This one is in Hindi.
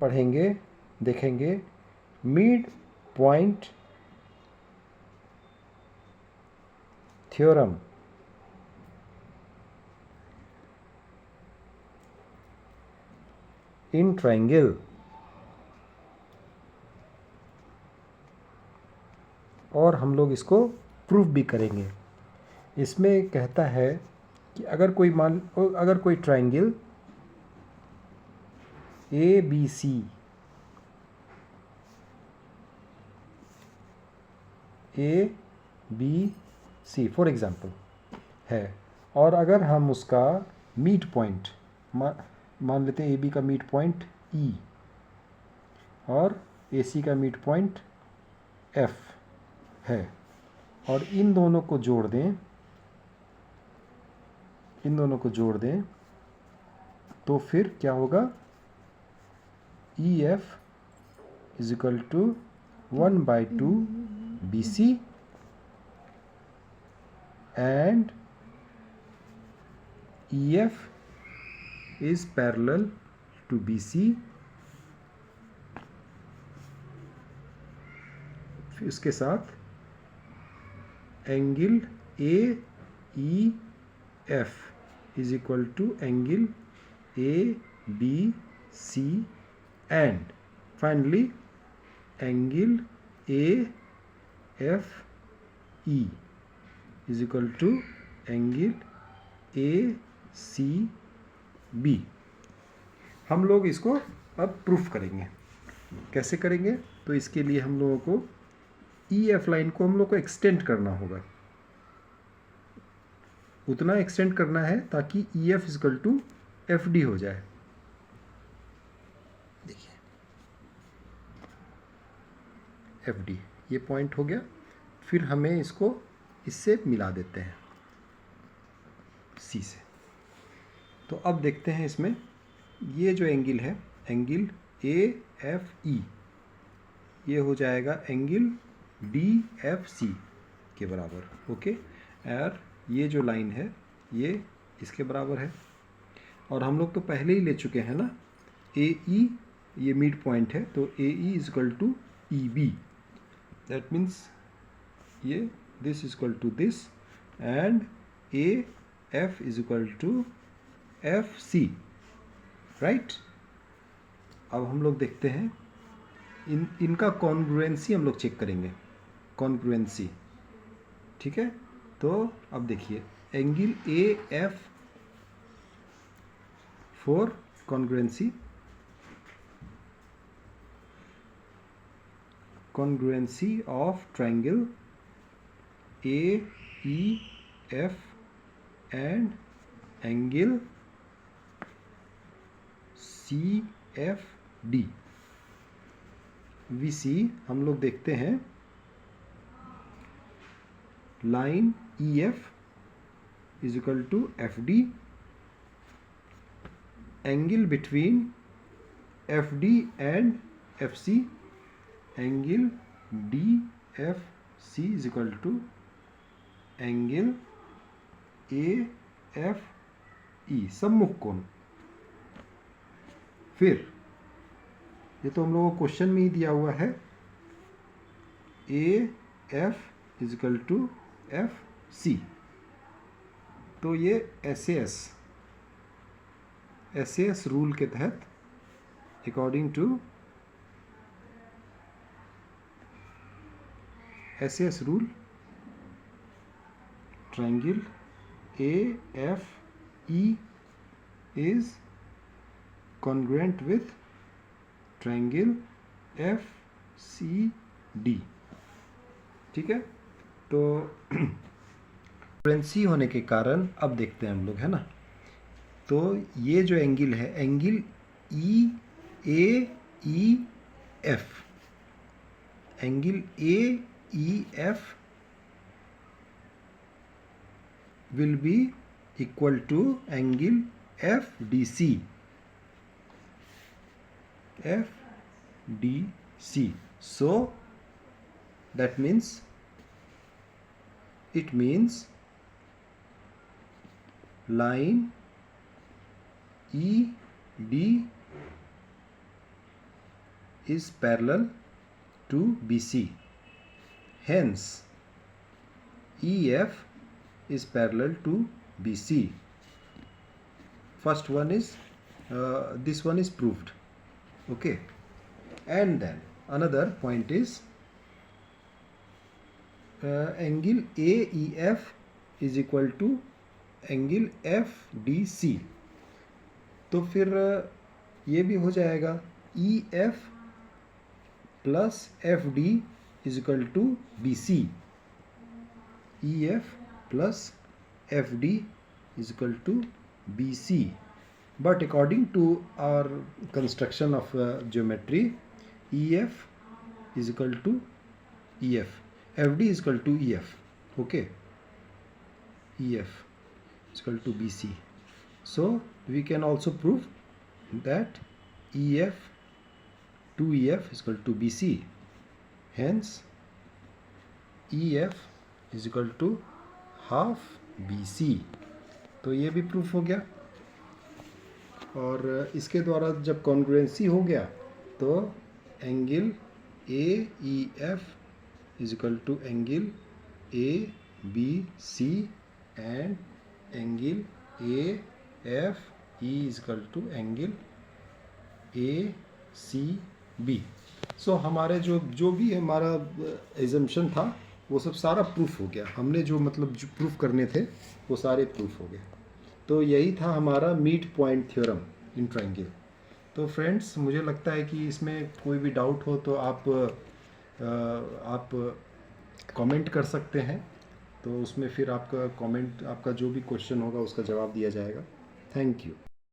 पढ़ेंगे, देखेंगे mid point theorem. In triangle, और हम लोग इसको प्रूफ भी करेंगे। इसमें कहता है कि अगर कोई triangle A B C for example है, और अगर हम उसका मीड पॉइंट मान लेते हैं, ए बी का मीड पॉइंट ई और ए सी का मीड पॉइंट एफ है, और इन दोनों को जोड़ दें, तो फिर क्या होगा? E F is equal to 1/2 B C and E F is parallel to B C. इसके साथ angle A E F is equal to angle A B C and finally angle A F E is equal to angle A C B. हम लोग इसको अब प्रूफ करेंगे। कैसे करेंगे? तो इसके लिए हम लोगों को ई एफ लाइन को हम लोग को एक्सटेंड करना होगा। उतना एक्सटेंड करना है ताकि E F is equal to F D हो जाए। देखिए एफ डी ये पॉइंट हो गया। फिर हमें इसको इससे मिला देते हैं सी से। तो अब देखते हैं इसमें ये जो एंगल है, एंगल ए एफ ई, ये हो जाएगा एंगल डी एफ सी के बराबर। ओके, और ये जो लाइन है ये इसके बराबर है। और हम लोग तो पहले ही ले चुके हैं ना, ए ई ये मिड पॉइंट है, तो A E is equal to E B. That means ये this is equal to this and A F is equal to F C, right. अब हम लोग देखते हैं इनका कॉन्ग्रुएंसी हम लोग चेक करेंगे, कॉन्ग्रुएंसी। ठीक है, तो अब देखिए angle A F for congruency, congruency of triangle A E F and angle C F D. We see हम लोग देखते हैं line E F is equal to F D, angle between F D and F C, angle D F C is equal to angle A F E, सम्मुख कोण। फिर ये तो हम लोगों को क्वेश्चन में ही दिया हुआ है, A F is equal to F C. तो ये एस एस रूल के तहत, according to S rule, triangle A F E is congruent with triangle F C D. ठीक है, तो कॉन्ग्रुएंसी होने के कारण अब देखते हैं हम लोग, है ना। तो ये जो एंगल है, angle E A F, angle A E F will be equal to angle FDC, FDC. So that means it means line ED is parallel to BC. Hence, EF is parallel to BC. First one is this one is proved. Okay, and then another point is angle AEF is equal to angle FDC. तो फिर ये भी हो जाएगा EF plus FD is equal to BC. EF plus FD is equal to BC. But according to our construction of geometry, EF is equal to EF. FD is equal to EF. Okay. EF is equal to BC. So we can also prove that EF 2EF is equal to BC. Hence EF is equal to half BC. तो ये भी प्रूफ हो गया. और इसके द्वारा जब कॉन्ग्रुएंसी हो गया तो angle AEF is equal to angle ABC and angle AFE is equal to angle ACB. So हमारे जो भी हमारा एजम्पशन था वो सब सारा प्रूफ हो गया. हमने जो मतलब जो प्रूफ करने थे वो सारे प्रूफ हो गए. तो यही था हमारा mid point theorem in triangle. तो फ्रेंड्स, मुझे लगता है कि इसमें कोई भी डाउट हो तो आप कमेंट कर सकते हैं. तो उसमें फिर आपका कमेंट, आपका जो भी क्वेश्चन होगा उसका जवाब दिया जाएगा. Thank you.